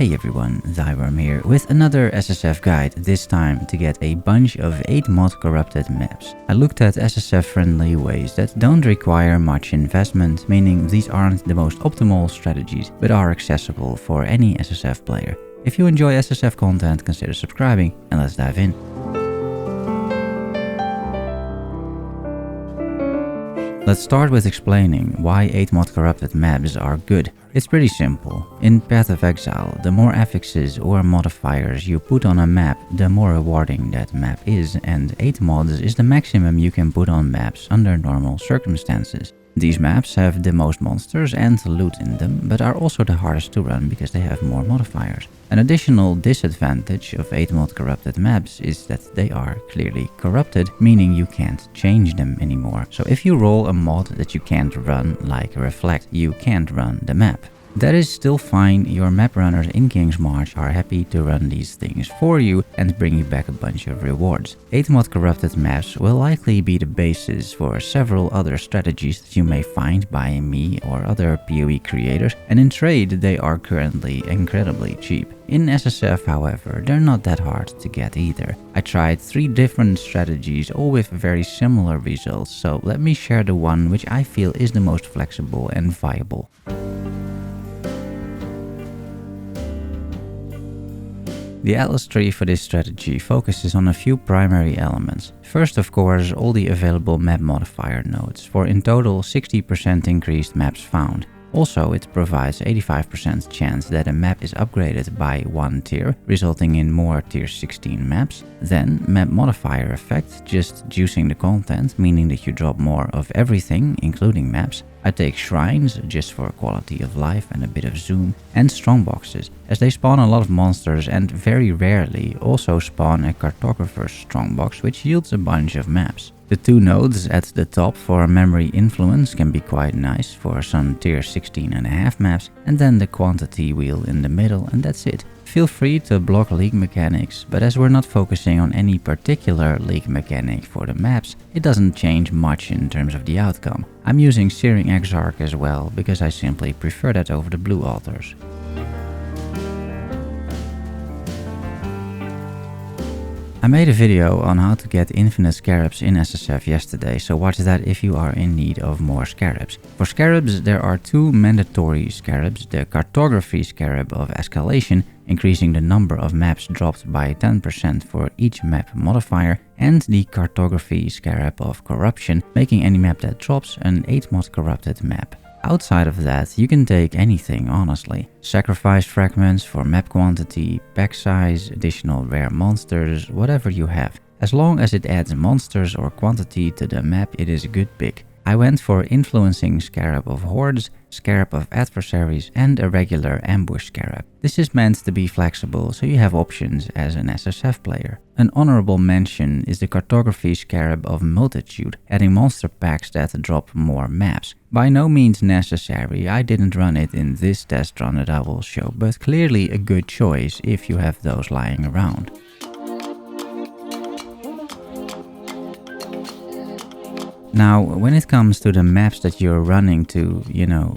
Hey everyone, Thyworm here with another SSF guide, this time to get a bunch of 8 mod corrupted maps. I looked at SSF-friendly ways that don't require much investment, meaning these aren't the most optimal strategies, but are accessible for any SSF player. If you enjoy SSF content, consider subscribing, and let's dive in. Let's start with explaining why 8 mod corrupted maps are good. It's pretty simple. In Path of Exile, the more affixes or modifiers you put on a map, the more rewarding that map is, and 8 mods is the maximum you can put on maps under normal circumstances. These maps have the most monsters and loot in them, but are also the hardest to run because they have more modifiers. An additional disadvantage of 8 mod corrupted maps is that they are clearly corrupted, meaning you can't change them anymore. So if you roll a mod that you can't run, like Reflect, you can't run the map. That is still fine, your map runners in King's March are happy to run these things for you and bring you back a bunch of rewards. 8 mod corrupted maps will likely be the basis for several other strategies that you may find by me or other PoE creators, and in trade they are currently incredibly cheap. In SSF, however, they're not that hard to get either. I tried 3 different strategies, all with very similar results, so let me share the one which I feel is the most flexible and viable. The Atlas tree for this strategy focuses on a few primary elements. First, of course, all the available map modifier nodes, for in total 60% increased maps found. Also, it provides 85% chance that a map is upgraded by 1 tier, resulting in more tier 16 maps. Then, map modifier effect, just juicing the content, meaning that you drop more of everything, including maps. I take shrines, just for quality of life and a bit of zoom, and strongboxes, as they spawn a lot of monsters and very rarely also spawn a cartographer's strongbox, which yields a bunch of maps. The 2 nodes at the top for memory influence can be quite nice for some tier 16.5 maps, and then the quantity wheel in the middle, and that's it. Feel free to block league mechanics, but as we're not focusing on any particular league mechanic for the maps, it doesn't change much in terms of the outcome. I'm using Searing Exarch as well, because I simply prefer that over the blue altars. I made a video on how to get infinite scarabs in SSF yesterday, so watch that if you are in need of more scarabs. For scarabs, there are 2 mandatory scarabs: the cartography scarab of escalation, increasing the number of maps dropped by 10% for each map modifier, and the cartography scarab of corruption, making any map that drops an 8 mod corrupted map. Outside of that, you can take anything, honestly. Sacrifice fragments for map quantity, pack size, additional rare monsters, whatever you have. As long as it adds monsters or quantity to the map, it is a good pick. I went for influencing scarab of hordes, scarab of adversaries, and a regular ambush scarab. This is meant to be flexible, so you have options as an SSF player. An honorable mention is the cartography scarab of multitude, adding monster packs that drop more maps. By no means necessary, I didn't run it in this test run that I will show, but clearly a good choice if you have those lying around. Now, when it comes to the maps that you're running to,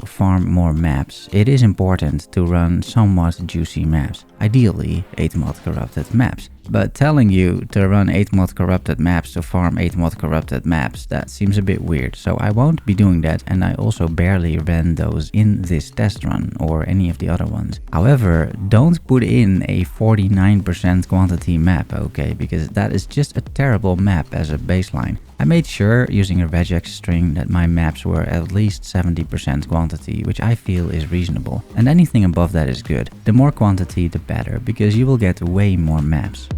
farm more maps, it is important to run somewhat juicy maps. Ideally, 8 mod corrupted maps. But telling you to run 8 mod corrupted maps to farm 8 mod corrupted maps, that seems a bit weird. So I won't be doing that, and I also barely ran those in this test run or any of the other ones. However, don't put in a 49% quantity map, okay? Because that is just a terrible map as a baseline. I made sure, using a regex string, that my maps were at least 70% quantity, which I feel is reasonable. And anything above that is good. The more quantity, the better, because you will get way more maps.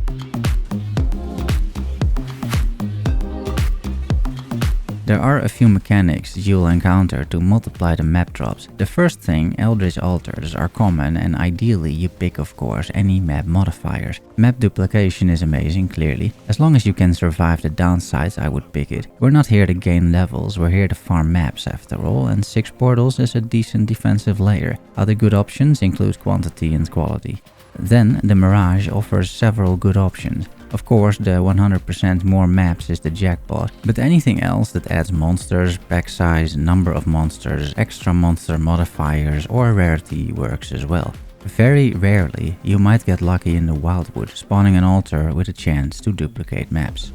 There are a few mechanics you'll encounter to multiply the map drops. The first thing, Eldritch Altars are common, and ideally you pick, of course, any map modifiers. Map duplication is amazing, clearly. As long as you can survive the downsides, I would pick it. We're not here to gain levels, we're here to farm maps after all, and 6 portals is a decent defensive layer. Other good options include quantity and quality. Then the Mirage offers several good options. Of course, the 100% more maps is the jackpot, but anything else that adds monsters, pack size, number of monsters, extra monster modifiers or rarity works as well. Very rarely, you might get lucky in the wildwood, spawning an altar with a chance to duplicate maps.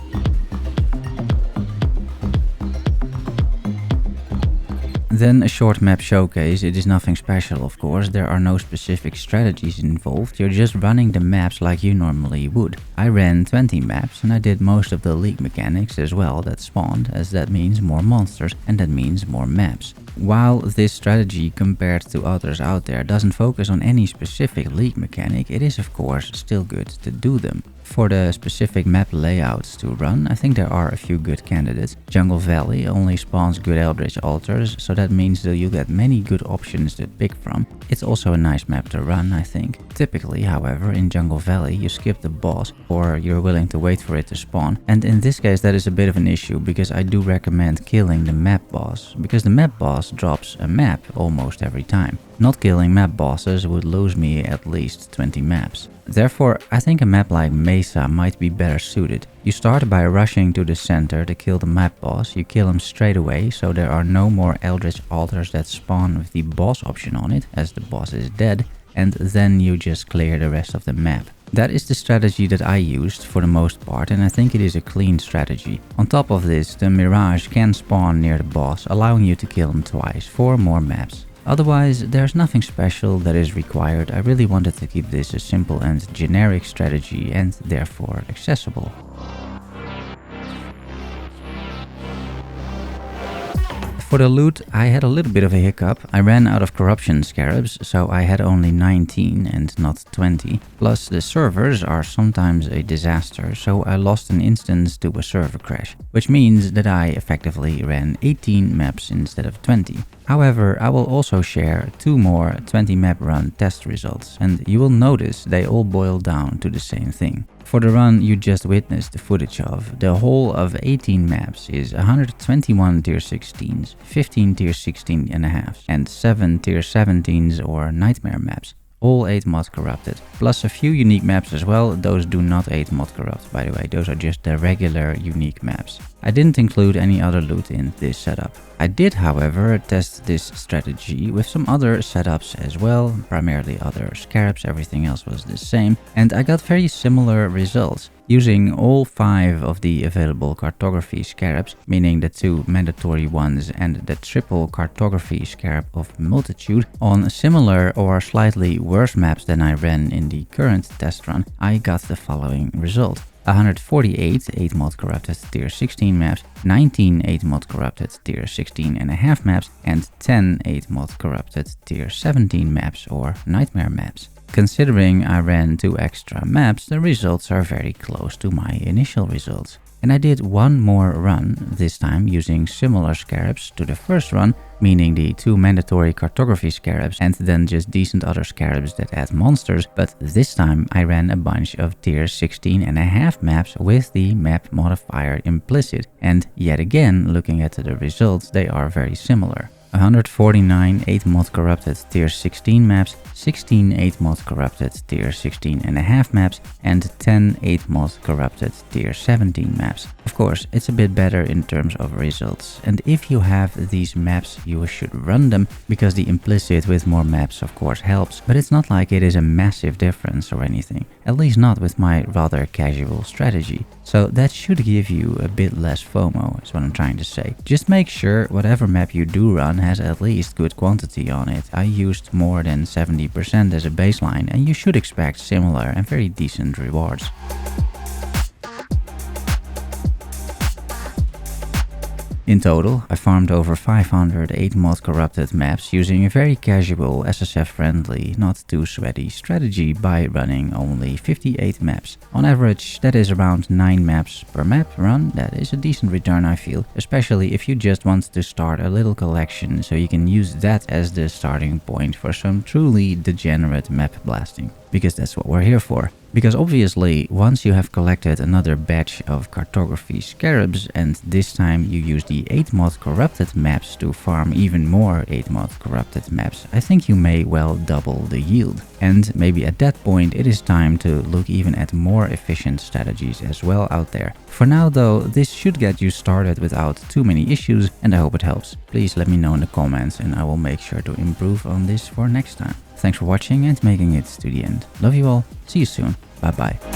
Then a short map showcase. It is nothing special, of course. There are no specific strategies involved. You're just running the maps like you normally would. I ran 20 maps and I did most of the league mechanics as well that spawned, as that means more monsters and that means more maps. While this strategy compared to others out there doesn't focus on any specific league mechanic, it is of course still good to do them. For the specific map layouts to run, I think there are a few good candidates. Jungle Valley only spawns good Eldritch altars, so that means that you get many good options to pick from. It's also a nice map to run, I think. Typically, however, in Jungle Valley you skip the boss or you're willing to wait for it to spawn. And in this case that is a bit of an issue, because I do recommend killing the map boss, because the map boss drops a map almost every time. Not killing map bosses would lose me at least 20 maps. Therefore, I think a map like Mesa might be better suited. You start by rushing to the center to kill the map boss, you kill him straight away, so there are no more Eldritch altars that spawn with the boss option on it, as the boss is dead, and then you just clear the rest of the map. That is the strategy that I used for the most part, and I think it is a clean strategy. On top of this, the Mirage can spawn near the boss, allowing you to kill him twice for more maps. Otherwise, there's nothing special that is required. I really wanted to keep this a simple and generic strategy and therefore accessible. For the loot, I had a little bit of a hiccup. I ran out of corruption scarabs, so I had only 19 and not 20. Plus, the servers are sometimes a disaster, so I lost an instance to a server crash, which means that I effectively ran 18 maps instead of 20. However, I will also share 2 more 20 map run test results, and you will notice they all boil down to the same thing. For the run you just witnessed the footage of, the whole of 18 maps is 121 tier 16s, 15 tier 16.5s, and 7 tier 17s or nightmare maps. All 8 mod corrupted, plus a few unique maps as well. Those do not 8 mod corrupt, by the way, those are just the regular unique maps. I didn't include any other loot in this setup. I did, however, test this strategy with some other setups as well, primarily other scarabs, everything else was the same, and I got very similar results. Using all 5 of the available cartography scarabs, meaning the 2 mandatory ones and the triple cartography scarab of multitude, on similar or slightly worse maps than I ran in the current test run, I got the following result. 148 8 mod corrupted tier 16 maps, 19 8 mod corrupted tier 16.5 maps, and 10 8 mod corrupted tier 17 maps or nightmare maps. Considering I ran 2 extra maps, the results are very close to my initial results. And I did one more run, this time using similar scarabs to the first run, meaning the 2 mandatory cartography scarabs and then just decent other scarabs that add monsters, but this time I ran a bunch of tier 16.5 maps with the map modifier implicit, and yet again, looking at the results, they are very similar. 149 8 mod corrupted tier 16 maps, 16 8 mod corrupted tier 16.5 maps, and 10 8 mod corrupted tier 17 maps. Of course, it's a bit better in terms of results, and if you have these maps you should run them, because the implicit with more maps of course helps, but it's not like it is a massive difference or anything, at least not with my rather casual strategy. So that should give you a bit less FOMO, is what I'm trying to say. Just make sure whatever map you do run has at least good quantity on it. I used more than 70% as a baseline, and you should expect similar and very decent rewards. In total, I farmed over 500 8 mod corrupted maps using a very casual SSF-friendly, not too sweaty strategy by running only 58 maps. On average, that is around 9 maps per map run. That is a decent return, I feel, especially if you just want to start a little collection so you can use that as the starting point for some truly degenerate map blasting. Because that's what we're here for. Because obviously, once you have collected another batch of cartography scarabs, and this time you use the 8 mod corrupted maps to farm even more 8 mod corrupted maps, I think you may well double the yield. And maybe at that point it is time to look even at more efficient strategies as well out there. For now though, this should get you started without too many issues, and I hope it helps. Please let me know in the comments and I will make sure to improve on this for next time. Thanks for watching and making it to the end. Love you all. See you soon. Bye bye.